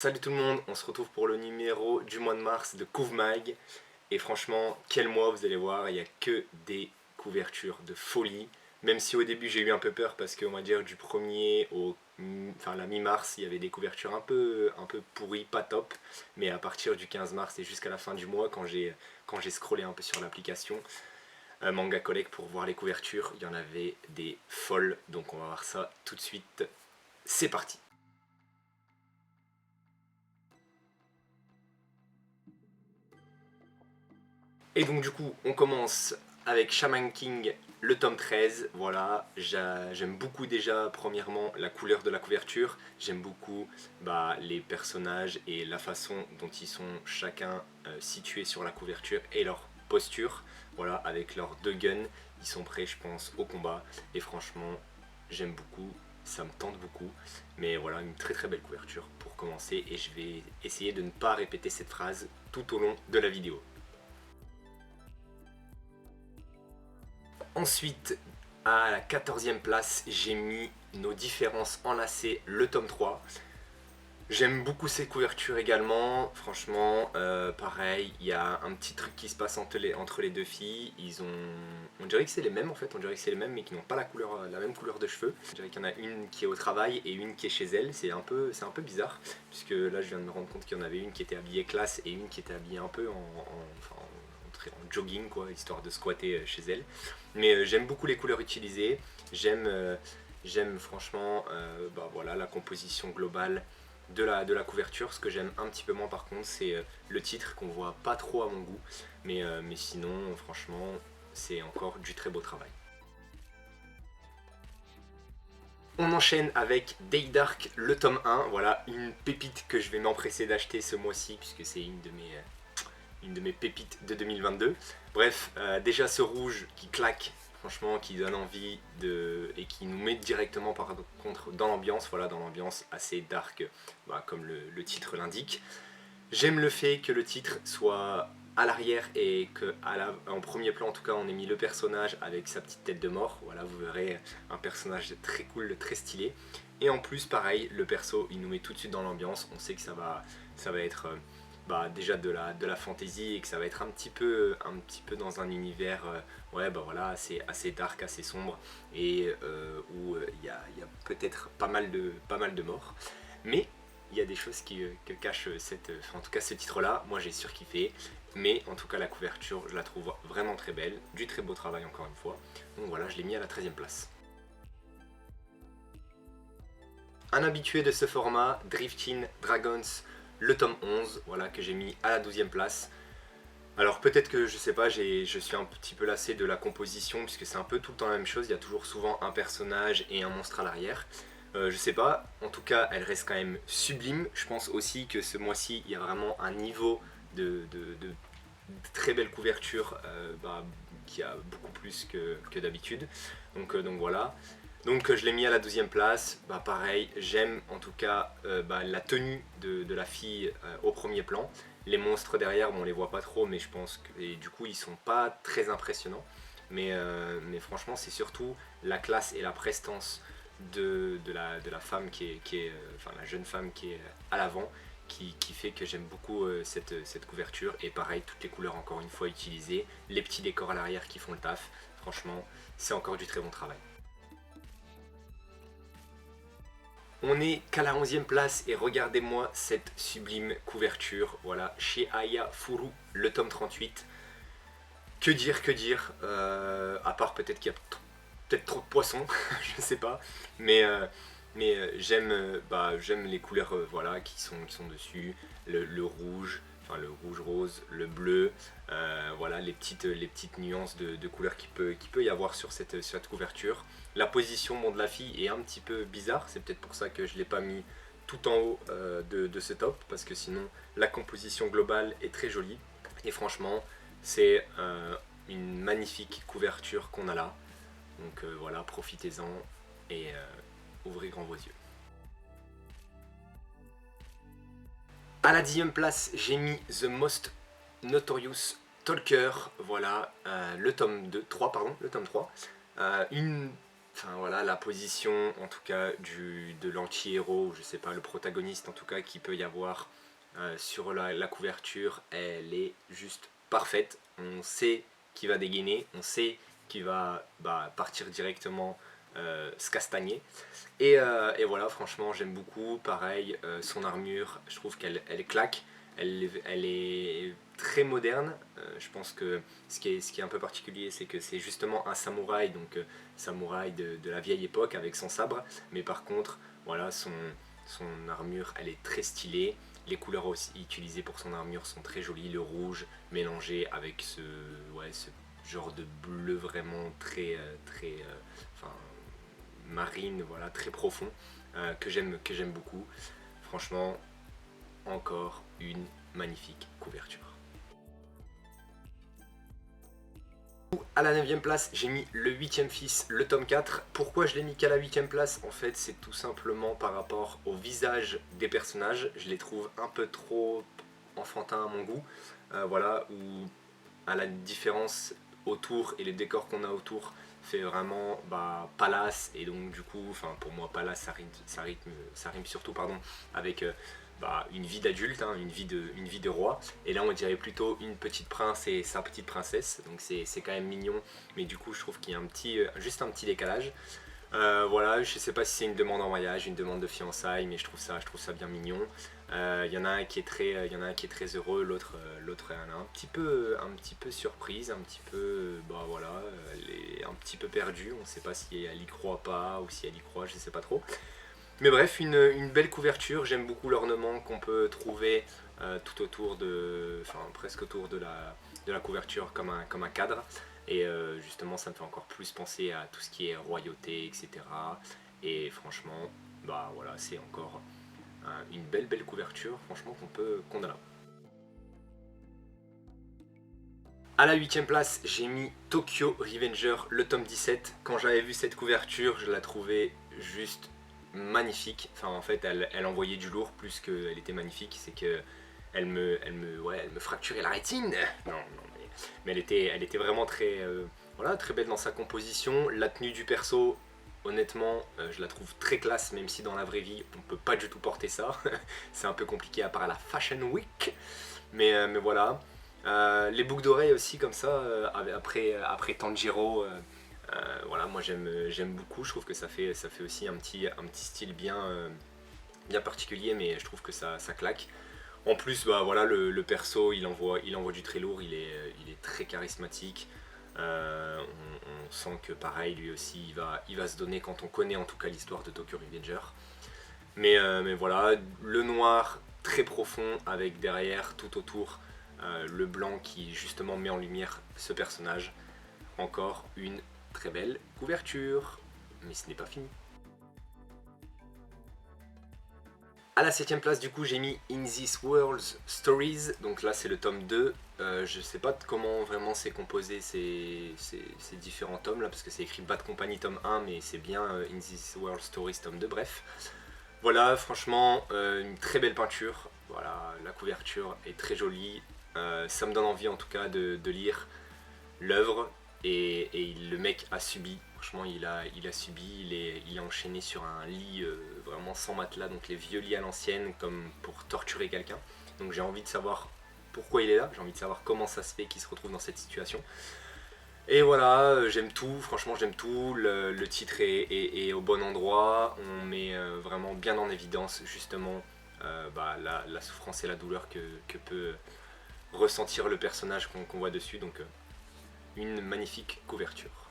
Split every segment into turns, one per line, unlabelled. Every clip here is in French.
Salut tout le monde, on se retrouve pour le numéro du mois de mars de Couve Mag. Et franchement, quel mois, vous allez voir, il n'y a que des couvertures de folie. Même si au début j'ai eu un peu peur parce qu'on va dire du 1er au enfin la mi-mars, il y avait des couvertures un peu pourries, pas top. Mais à partir du 15 mars et jusqu'à la fin du mois, quand j'ai scrollé un peu sur l'application Manga Collect pour voir les couvertures, il y en avait des folles. Donc on va voir ça tout de suite. C'est parti. Et donc du coup, on commence avec Shaman King, le tome 13. Voilà, j'aime beaucoup déjà, premièrement, la couleur de la couverture. J'aime beaucoup les personnages et la façon dont ils sont chacun situés sur la couverture et leur posture. Voilà, avec leurs deux guns, ils sont prêts, je pense, au combat. Et franchement, j'aime beaucoup, ça me tente beaucoup. Mais voilà, une très très belle couverture pour commencer. Et je vais essayer de ne pas répéter cette phrase tout au long de la vidéo. Ensuite, à la 14e place, j'ai mis Nos différences enlacées, le tome 3. J'aime beaucoup ces couvertures également, franchement, pareil, il y a un petit truc qui se passe entre les deux filles, on dirait que c'est les mêmes en fait, on dirait que c'est les mêmes mais qui n'ont pas la même couleur de cheveux. On dirait qu'il y en a une qui est au travail et une qui est chez elle, c'est un peu bizarre, puisque là je viens de me rendre compte qu'il y en avait une qui était habillée classe et une qui était habillée un peu en jogging quoi, histoire de squatter chez elle. Mais j'aime beaucoup les couleurs utilisées, j'aime franchement voilà, la composition globale de la couverture. Ce que j'aime un petit peu moins par contre, c'est le titre qu'on voit pas trop à mon goût. Mais sinon, franchement, c'est encore du très beau travail. On enchaîne avec Day Dark, le tome 1. Voilà, une pépite que je vais m'empresser d'acheter ce mois-ci, puisque c'est une de mes pépites de 2022. Bref, déjà ce rouge qui claque, franchement, qui donne envie et qui nous met directement par contre dans l'ambiance, voilà, dans l'ambiance assez dark, comme le titre l'indique. J'aime le fait que le titre soit à l'arrière et qu'en premier plan en tout cas on ait mis le personnage avec sa petite tête de mort. Voilà, vous verrez un personnage très cool, très stylé. Et en plus pareil, le perso il nous met tout de suite dans l'ambiance, on sait que ça va être déjà de la fantasy et que ça va être un petit peu dans un univers voilà, assez dark, assez sombre et où il y a peut-être pas mal de morts. Mais il y a des choses que cache en tout cas ce titre là, moi j'ai surkiffé, mais en tout cas la couverture je la trouve vraiment très belle, du très beau travail encore une fois, donc voilà, je l'ai mis à la 13e place. Un habitué de ce format, Drifting Dragons, le tome 11, voilà, que j'ai mis à la 12e place. Alors peut-être que je sais pas, je suis un petit peu lassé de la composition puisque c'est un peu tout le temps la même chose, il y a toujours souvent un personnage et un monstre à l'arrière. Je sais pas, en tout cas elle reste quand même sublime. Je pense aussi que ce mois-ci il y a vraiment un niveau de très belle couverture qui a beaucoup plus que d'habitude. Donc voilà. Donc je l'ai mis à la 12e place, pareil, j'aime en tout cas la tenue de la fille au premier plan. Les monstres derrière, bon, on les voit pas trop, mais je pense que et du coup ils sont pas très impressionnants. Mais franchement c'est surtout la classe et la prestance de la femme enfin la jeune femme qui est à l'avant qui fait que j'aime beaucoup cette couverture. Et pareil, toutes les couleurs encore une fois utilisées, les petits décors à l'arrière qui font le taf, franchement c'est encore du très bon travail. On est qu'à la 11e place et regardez-moi cette sublime couverture, voilà, chez Aya Furu, le tome 38. Que dire, à part peut-être qu'il y a peut-être trop de poissons, je sais pas, mais j'aime les couleurs voilà, qui sont dessus, le rouge, enfin le rouge rose, le bleu, voilà les petites nuances de couleurs qu'il peut y avoir sur cette couverture. La position de la fille est un petit peu bizarre, c'est peut-être pour ça que je ne l'ai pas mis tout en haut de ce top, parce que sinon la composition globale est très jolie. Et franchement, c'est une magnifique couverture qu'on a là. Donc voilà, profitez-en et ouvrez grand vos yeux. À la 10e place, j'ai mis The Most Notorious Talker, voilà, le tome 3. Une enfin voilà, la position en tout cas de l'anti-héros, je sais pas, le protagoniste en tout cas qui peut y avoir sur la couverture, elle est juste parfaite. On sait qui va dégainer, on sait qui va partir directement se castagner. Et voilà, franchement, j'aime beaucoup. Pareil, son armure, je trouve qu'elle claque. Elle est très moderne. Je pense que ce qui est un peu particulier, c'est que c'est justement un samouraï, donc samouraï de la vieille époque avec son sabre. Mais par contre, voilà, son armure, elle est très stylée. Les couleurs aussi utilisées pour son armure sont très jolies. Le rouge mélangé avec ce genre de bleu vraiment enfin, marine, voilà, très profond, que j'aime beaucoup. Franchement, encore une magnifique couverture. À la 9ème place, j'ai mis le 8ème fils, le tome 4. Pourquoi je l'ai mis qu'à la 8ème place? En fait, c'est tout simplement par rapport au visage des personnages. Je les trouve un peu trop enfantins à mon goût. Voilà, où à la différence autour et les décors qu'on a autour fait vraiment palace, et donc du coup, enfin pour moi palace ça rime surtout avec une vie d'adulte, hein, une vie de roi, et là on dirait plutôt une petite prince et sa petite princesse, donc c'est quand même mignon, mais du coup je trouve qu'il y a juste un petit décalage. Voilà, je sais pas si c'est une demande en mariage, une demande de fiançailles, mais je trouve ça bien mignon. Il y en a un qui est très heureux, l'autre elle est un petit peu surprise, un petit peu voilà, elle est un petit peu perdue, on sait pas si elle y croit pas ou si elle y croit, je sais pas trop. Mais bref, une belle couverture, j'aime beaucoup l'ornement qu'on peut trouver tout autour enfin presque autour de la couverture comme un cadre. Et justement, ça me fait encore plus penser à tout ce qui est royauté, etc. Et franchement, voilà, c'est encore une belle couverture, franchement, qu'on a là. À la 8ème place, j'ai mis Tokyo Revenger, le tome 17. Quand j'avais vu cette couverture, je la trouvais juste magnifique. Enfin, en fait, elle envoyait du lourd plus qu'elle était magnifique. C'est que elle me fracturait la rétine. Non, mais elle était vraiment voilà, très belle dans sa composition. La tenue du perso, honnêtement, je la trouve très classe, même si dans la vraie vie, on peut pas du tout porter ça. C'est un peu compliqué à part à la Fashion Week. Mais voilà. Les boucles d'oreilles aussi, comme ça, après Tanjiro. Voilà, moi j'aime beaucoup. Je trouve que ça fait aussi un petit style bien particulier, mais je trouve que ça claque. En plus, voilà, le perso, il envoie du très lourd, il est très charismatique. On sent que pareil, lui aussi, il va se donner quand on connaît en tout cas l'histoire de Tokyo Revenger. Mais voilà, le noir très profond avec derrière tout autour le blanc qui justement met en lumière ce personnage. Encore une très belle couverture, mais ce n'est pas fini. À la 7ème place, du coup, j'ai mis In This World's Stories. Donc là, c'est le tome 2. Je sais pas comment vraiment c'est composé ces différents tomes là, parce que c'est écrit Bad Company tome 1, mais c'est bien In This World's Stories tome 2. Bref. Voilà, franchement, une très belle peinture. Voilà, la couverture est très jolie. Ça me donne envie en tout cas de lire l'œuvre. Et le mec a subi, franchement il a subi, il est enchaîné sur un lit vraiment sans matelas, donc les vieux lits à l'ancienne comme pour torturer quelqu'un. Donc j'ai envie de savoir pourquoi il est là, j'ai envie de savoir comment ça se fait qu'il se retrouve dans cette situation. Et voilà, j'aime tout, franchement j'aime tout, le titre est au bon endroit, on met vraiment bien en évidence justement la souffrance et la douleur que peut ressentir le personnage qu'on voit dessus, donc une magnifique couverture.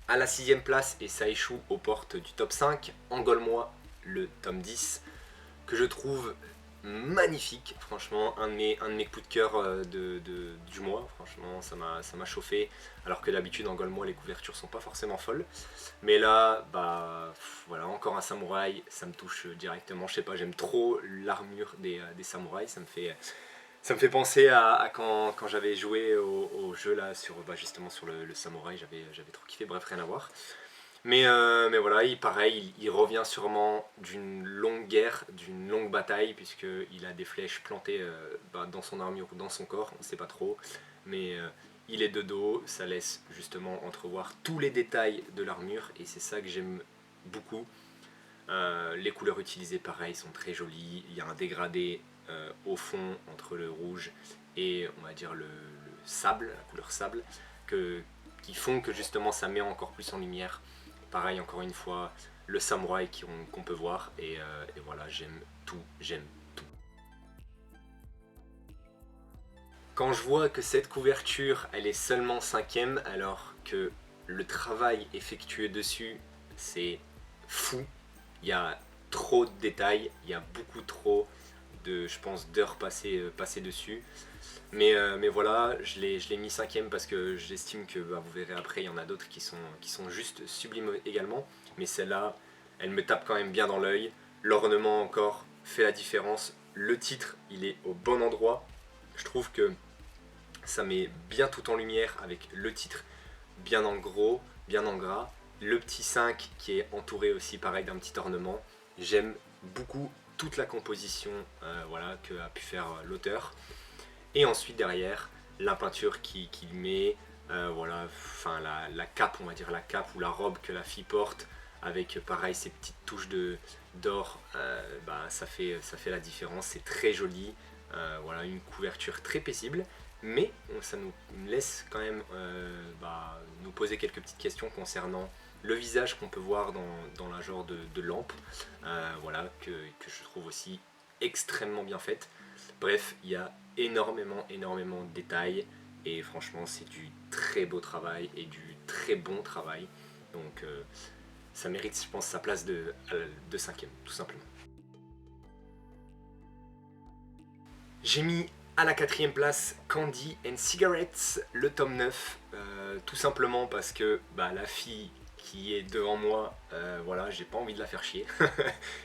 À la 6ème place, et ça échoue aux portes du top 5, Engole-moi, le tome 10, que je trouve magnifique, franchement, un de mes coups de cœur du mois, franchement, ça m'a chauffé, alors que d'habitude, Engole-moi, les couvertures sont pas forcément folles, mais là, voilà, encore un samouraï, ça me touche directement, je sais pas, j'aime trop l'armure des samouraïs, ça me fait penser à quand j'avais joué au jeu là, justement sur le samouraï, j'avais trop kiffé, bref, rien à voir. Mais voilà, pareil, il revient sûrement d'une longue guerre, d'une longue bataille, puisqu'il a des flèches plantées dans son armure ou dans son corps, on ne sait pas trop. Mais il est de dos, ça laisse justement entrevoir tous les détails de l'armure et c'est ça que j'aime beaucoup. Les couleurs utilisées pareil sont très jolies, il y a un dégradé au fond entre le rouge et on va dire le sable, la couleur sable, qui font que justement ça met encore plus en lumière. Pareil encore une fois, le samouraï qu'on peut voir et voilà, j'aime tout, j'aime tout. Quand je vois que cette couverture elle est seulement 5ème alors que le travail effectué dessus c'est fou, il y a trop de détails, il y a beaucoup trop de, je pense, d'heures passées dessus. Mais voilà, je l'ai mis 5ème parce que j'estime que, bah, vous verrez après, il y en a d'autres qui sont juste sublimes également. Mais celle-là, elle me tape quand même bien dans l'œil. L'ornement encore fait la différence. Le titre, il est au bon endroit. Je trouve que ça met bien tout en lumière avec le titre bien en gros, bien en gras. Le petit 5 qui est entouré aussi pareil d'un petit ornement. J'aime beaucoup toute la composition voilà, que a pu faire l'auteur. Et ensuite derrière, la peinture qu'il met, voilà, enfin la cape, on va dire la cape ou la robe que la fille porte, avec pareil ces petites touches d'or, bah, ça fait la différence, c'est très joli, voilà, une couverture très paisible, mais ça nous laisse quand même bah, nous poser quelques petites questions concernant le visage qu'on peut voir dans la genre de lampe, voilà, que je trouve aussi extrêmement bien faite. Bref, il y a énormément de détails et franchement c'est du très beau travail et du très bon travail. Donc ça mérite, je pense, sa place de 5ème, tout simplement. J'ai mis à la 4ème place Candy and Cigarettes, le tome 9, tout simplement parce que bah, la fille qui est devant moi, voilà, j'ai pas envie de la faire chier,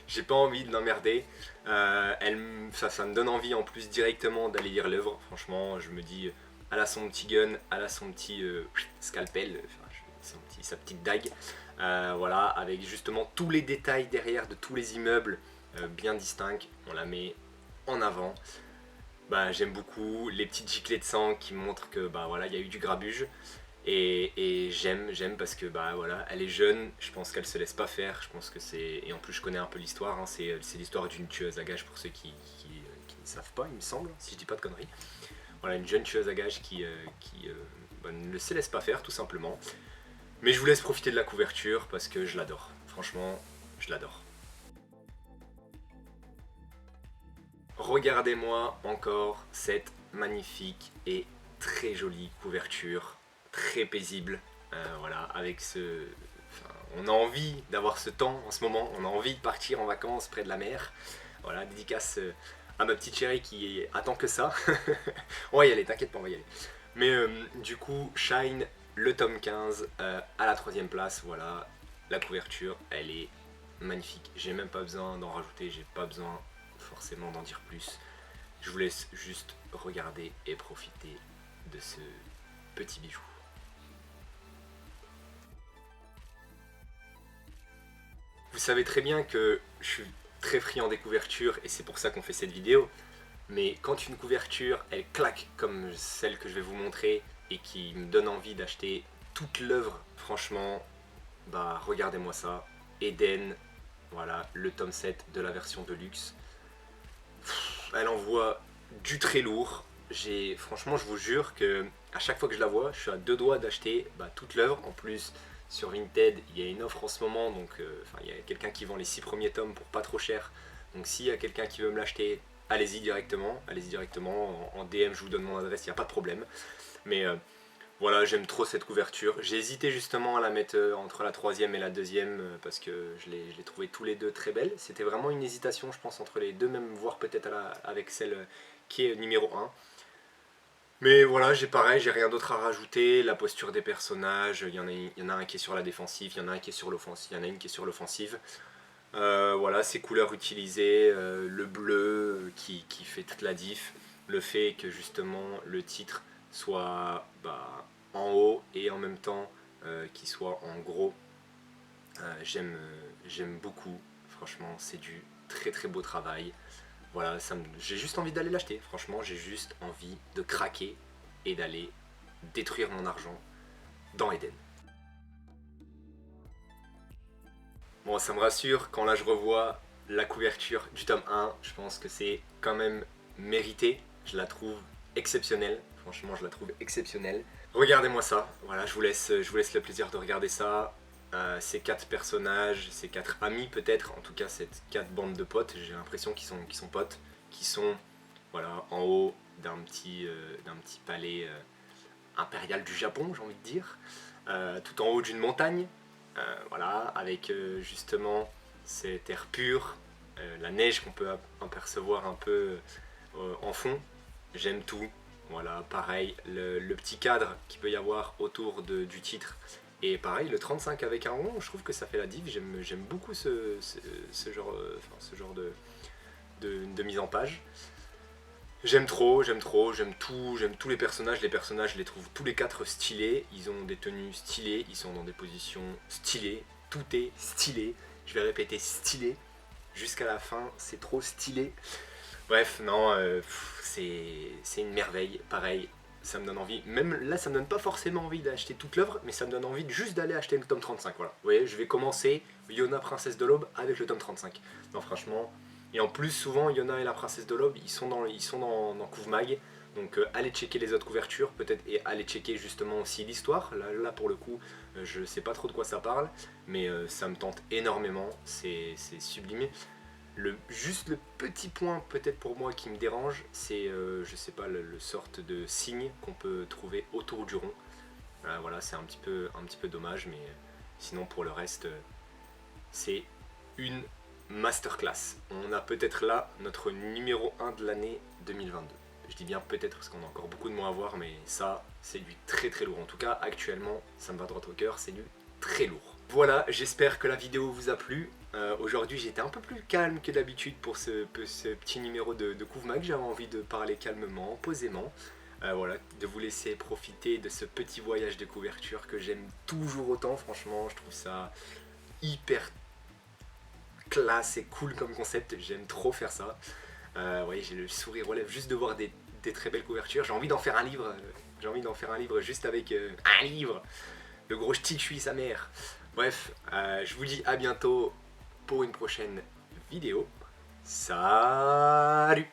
j'ai pas envie de l'emmerder, ça me donne envie en plus directement d'aller lire l'œuvre, franchement, je me dis, elle a son petit gun, elle a son petit scalpel, enfin, sa petite dague, voilà, avec justement tous les détails derrière de tous les immeubles bien distincts, on la met en avant. Bah, j'aime beaucoup les petites giclées de sang qui montrent que bah, voilà, il y a eu du grabuge. Et j'aime parce que bah voilà, elle est jeune, je pense qu'elle se laisse pas faire, je pense que c'est... Et en plus je connais un peu l'histoire, hein, c'est l'histoire d'une tueuse à gages pour ceux qui ne savent pas, il me semble, si je dis pas de conneries. Voilà, une jeune tueuse à gages qui bah, ne se laisse pas faire tout simplement. Mais je vous laisse profiter de la couverture parce que je l'adore, franchement, je l'adore. Regardez-moi encore cette magnifique et très jolie couverture, très paisible, voilà, avec ce... Enfin, on a envie d'avoir ce temps en ce moment, on a envie de partir en vacances près de la mer, voilà, dédicace à ma petite chérie qui attend que ça, on va y aller, t'inquiète pas, on va y aller. Mais du coup, Shine, le tome 15, à la 3ème place, voilà, la couverture, elle est magnifique, j'ai même pas besoin d'en rajouter, j'ai pas besoin forcément d'en dire plus. Je vous laisse juste regarder et profiter de ce petit bijou. Vous savez très bien que je suis très friand des couvertures et c'est pour ça qu'on fait cette vidéo. Mais quand une couverture, elle claque comme celle que je vais vous montrer et qui me donne envie d'acheter toute l'œuvre, franchement, bah regardez-moi ça. Eden, voilà, le tome 7 de la version de luxe. Elle envoie du très lourd. Franchement, je vous jure que à chaque fois que je la vois, je suis à deux doigts d'acheter bah, toute l'œuvre. En plus, sur Vinted, il y a une offre en ce moment, donc il y a quelqu'un qui vend les 6 premiers tomes pour pas trop cher. Donc s'il y a quelqu'un qui veut me l'acheter, allez-y directement. Allez-y directement. En DM, je vous donne mon adresse, il n'y a pas de problème. Mais voilà, j'aime trop cette couverture. J'ai hésité justement à la mettre entre la 3ème et la 2ème parce que je les trouvais tous les deux très belles. C'était vraiment une hésitation, je pense, entre les deux, même voire peut-être avec celle qui est numéro 1. Mais voilà, j'ai pareil, j'ai rien d'autre à rajouter. La posture des personnages, il y en a un qui est sur la défensive, il y en a un qui est sur l'offensive, il y en a une qui est sur l'offensive. Voilà, ces couleurs utilisées, le bleu qui fait toute la diff, le fait que justement le titre soit bah, en haut et en même temps qu'il soit en gros, j'aime beaucoup, franchement c'est du très très beau travail. Voilà, j'ai juste envie d'aller l'acheter, franchement j'ai juste envie de craquer et d'aller détruire mon argent dans Eden. Bon, ça me rassure, quand là je revois la couverture du tome 1, je pense que c'est quand même mérité. Je la trouve exceptionnelle, franchement je la trouve exceptionnelle. Regardez-moi ça, voilà, je vous laisse le plaisir de regarder ça. Ces 4 personnages, ces 4 amis peut-être, en tout cas ces 4 bandes de potes, j'ai l'impression qu'ils sont potes, qui sont voilà, en haut d'un petit palais impérial du Japon, j'ai envie de dire, tout en haut d'une montagne, voilà, avec justement cet air pur, la neige qu'on peut apercevoir un peu en fond. J'aime tout, voilà, pareil, le petit cadre qu'il peut y avoir autour du titre. Et pareil, le 35 avec un rond, je trouve que ça fait la diff. J'aime beaucoup ce genre de mise en page. J'aime tous les personnages. Les personnages, je les trouve tous les 4 stylés. Ils ont des tenues stylées, ils sont dans des positions stylées. Tout est stylé. Je vais répéter stylé jusqu'à la fin, c'est trop stylé. Bref, non, c'est une merveille, pareil. Ça me donne envie, même là ça me donne pas forcément envie d'acheter toute l'œuvre, mais ça me donne envie juste d'aller acheter le tome 35, voilà. Vous voyez, je vais commencer Yona Princesse de l'Aube avec le tome 35. Non franchement, et en plus souvent Yona et la Princesse de l'Aube, ils sont dans Couve Mag, donc allez checker les autres couvertures, peut-être, et allez checker justement aussi l'histoire. Là pour le coup, je sais pas trop de quoi ça parle, mais ça me tente énormément, c'est sublimé. Juste le petit point peut-être pour moi qui me dérange, c'est je sais pas, le sorte de signe qu'on peut trouver autour du rond. Voilà, c'est un petit peu dommage, mais sinon pour le reste, c'est une masterclass. On a peut-être là notre numéro 1 de l'année 2022. Je dis bien peut-être parce qu'on a encore beaucoup de mots à voir, mais ça c'est du très très lourd. En tout cas actuellement ça me va droit au cœur, c'est du très lourd. Voilà, j'espère que la vidéo vous a plu. Aujourd'hui j'étais un peu plus calme que d'habitude pour ce petit numéro de Couve Mag. J'avais envie de parler calmement, posément. Voilà, de vous laisser profiter de ce petit voyage de couverture que j'aime toujours autant. Franchement, je trouve ça hyper classe et cool comme concept. J'aime trop faire ça. Vous voyez, j'ai le sourire aux lèvres juste de voir des très belles couvertures. J'ai envie d'en faire un livre. J'ai envie d'en faire un livre juste avec un livre. Le gros ch'ti que je suis sa mère. Bref, je vous dis à bientôt pour une prochaine vidéo. Salut!